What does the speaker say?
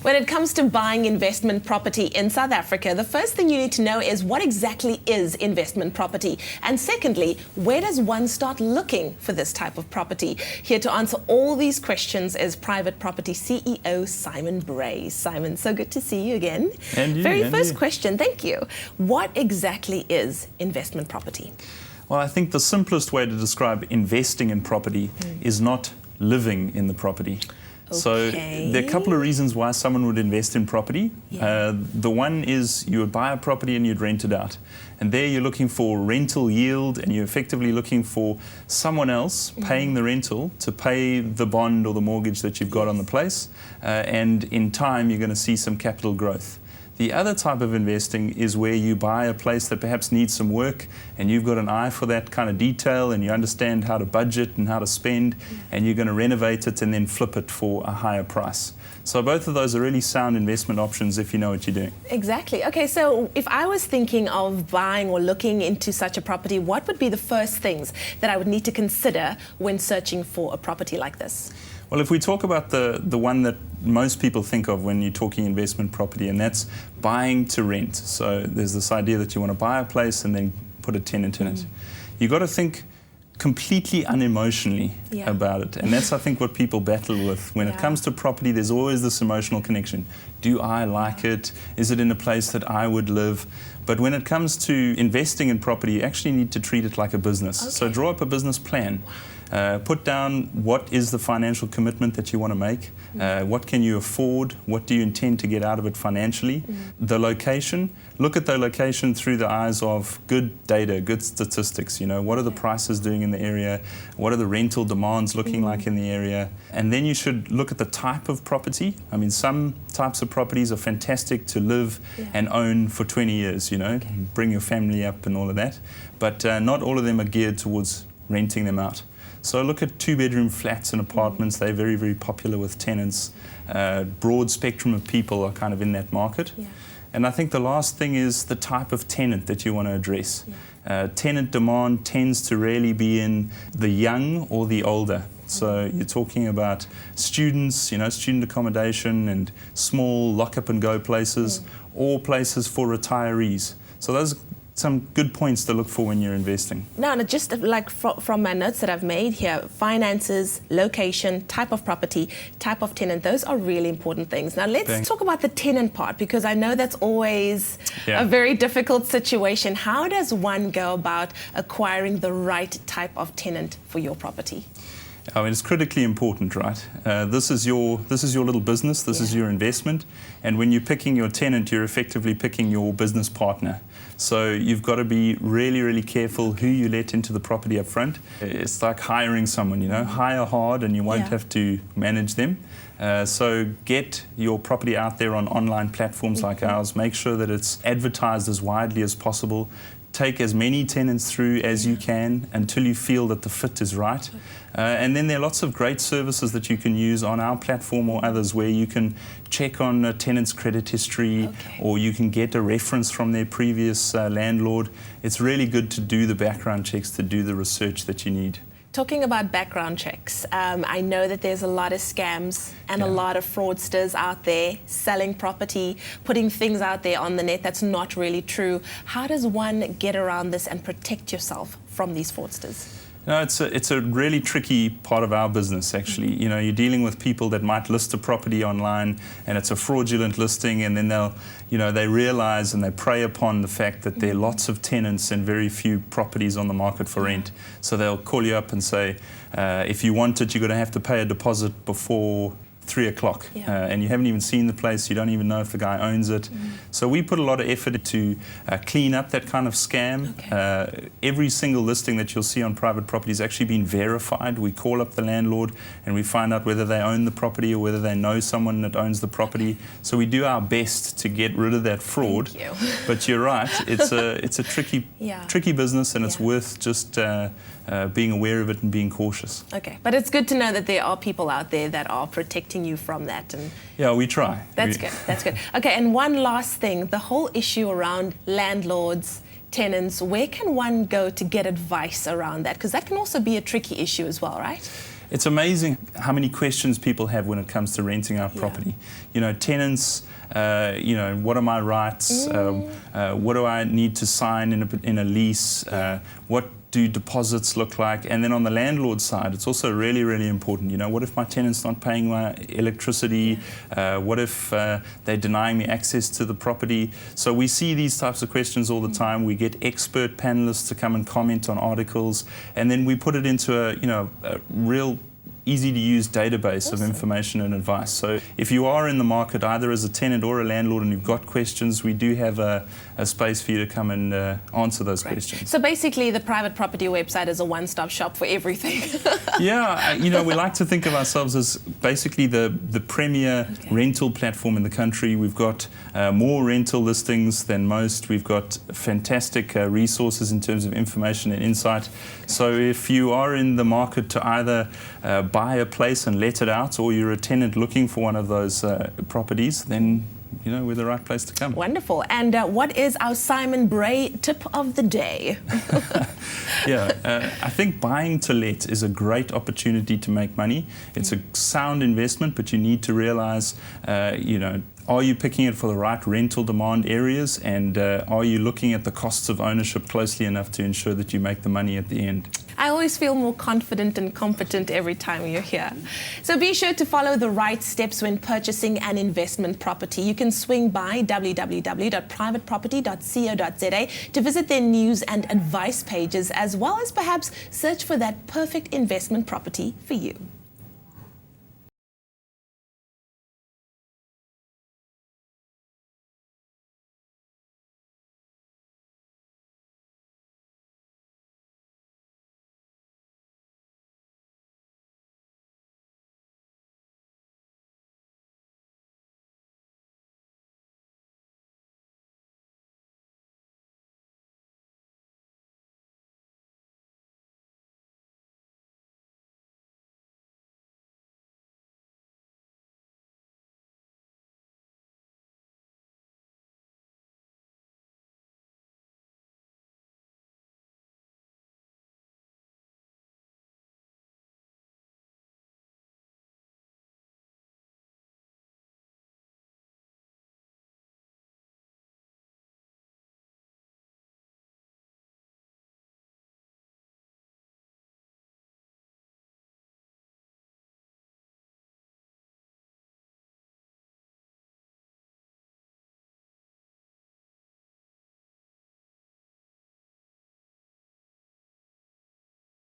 When it comes to buying investment property in South Africa, the first thing you need to know is what exactly is investment property? And secondly, where does one start looking for this type of property? Here to answer all these questions is Private Property CEO Simon Bray. Simon, so good to see you again. And you, Very first question, thank you. What exactly is investment property? Well, I think the simplest way to describe investing in property is not living in the property. Okay. So there are a couple of reasons why someone would invest in property. Yeah. The one is you would buy a property and you'd rent it out. And there you're looking for rental yield, and you're effectively looking for someone else paying the rental to pay the bond or the mortgage that you've got on the place. And in time, you're going to see some capital growth. The other type of investing is where you buy a place that perhaps needs some work, and you've got an eye for that kind of detail, and you understand how to budget and how to spend, and you're going to renovate it and then flip it for a higher price. So both of those are really sound investment options if you know what you're doing. Exactly. Okay, so if I was thinking of buying or looking into such a property, what would be the first things that I would need to consider when searching for a property like this? Well, if we talk about the one that most people think of when you're talking investment property, and that's buying to rent. So there's this idea that you want to buy a place and then put a tenant in it. You've got to think completely unemotionally about it. And that's, I think, what people battle with. When it comes to property, there's always this emotional connection. Do I like it? Is it in a place that I would live? But when it comes to investing in property, you actually need to treat it like a business. Okay. So draw up a business plan. Put down what is the financial commitment that you want to make, what can you afford, what do you intend to get out of it financially, the location. Look at the location through the eyes of good data, good statistics. You know, what are the prices doing in the area, what are the rental demands looking like in the area, and then you should look at the type of property. I mean, some types of properties are fantastic to live and own for 20 years, you know, bring your family up and all of that, but not all of them are geared towards renting them out. So look at two-bedroom flats and apartments. They're very, very popular with tenants. Broad spectrum of people are kind of in that market. And I think the last thing is the type of tenant that you want to address. Tenant demand tends to really be in the young or the older. So you're talking about students, you know, student accommodation and small lock-up-and-go places, or places for retirees. So those are some good points to look for when you're investing. Now, just like from my notes that I've made here, finances, location, type of property, type of tenant, those are really important things. Now, let's talk about the tenant part, because I know that's always a very difficult situation. How does one go about acquiring the right type of tenant for your property? I mean, it's critically important, right? This is your little business, this is your investment, and when you're picking your tenant, you're effectively picking your business partner. So you've got to be really, really careful who you let into the property up front. It's like hiring someone, you know, hire hard and you won't have to manage them. So get your property out there on online platforms like ours. Make sure that it's advertised as widely as possible. Take as many tenants through as you can until you feel that the fit is right. And then there are lots of great services that you can use on our platform or others where you can check on a tenant's credit history or you can get a reference from their previous landlord. It's really good to do the background checks, to do the research that you need. Talking about background checks, I know that there's a lot of scams and a lot of fraudsters out there selling property, putting things out there on the net that's not really true. How does one get around this and protect yourself from these fraudsters? No, it's a really tricky part of our business, actually. You know, you're dealing with people that might list a property online and it's a fraudulent listing, and then they realize and they prey upon the fact that there are lots of tenants and very few properties on the market for rent. So they'll call you up and say, if you want it, you're going to have to pay a deposit before 3 o'clock, and you haven't even seen the place, you don't even know if the guy owns it. So we put a lot of effort to clean up that kind of scam. Every single listing that you'll see on private property has actually been verified. We call up the landlord and we find out whether they own the property or whether they know someone that owns the property. So we do our best to get rid of that fraud. Thank you. But you're right, it's a tricky business, and it's worth just being aware of it and being cautious. Okay, but it's good to know that there are people out there that are protecting you from that. And yeah, we try. That's good. That's good. Okay, and one last thing, the whole issue around landlords, tenants, where can one go to get advice around that? Because that can also be a tricky issue as well, right? It's amazing how many questions people have when it comes to renting out property. You know, tenants, you know, what are my rights? What do I need to sign in a lease? What do deposits look like? And then on the landlord side, it's also really, really important. You know, what if my tenant's not paying my electricity? What if they're denying me access to the property? So we see these types of questions all the time. We get expert panelists to come and comment on articles, and then we put it into a real easy-to-use database of information and advice. So if you are in the market, either as a tenant or a landlord, and you've got questions, we do have a space for you to come and answer those questions. So basically, the private property website is a one-stop shop for everything. Yeah, you know, we like to think of ourselves as basically the premier rental platform in the country. We've got more rental listings than most. We've got fantastic resources in terms of information and insight. So if you are in the market to either buy a place and let it out, or you're a tenant looking for one of those properties, then you know we're the right place to come. Wonderful. And what is our Simon Bray tip of the day? I think buying to let is a great opportunity to make money. It's a sound investment, but you need to realize, you know, are you picking it for the right rental demand areas, and are you looking at the costs of ownership closely enough to ensure that you make the money at the end? I always feel more confident and competent every time you're here. So be sure to follow the right steps when purchasing an investment property. You can swing by www.privateproperty.co.za to visit their news and advice pages, as well as perhaps search for that perfect investment property for you.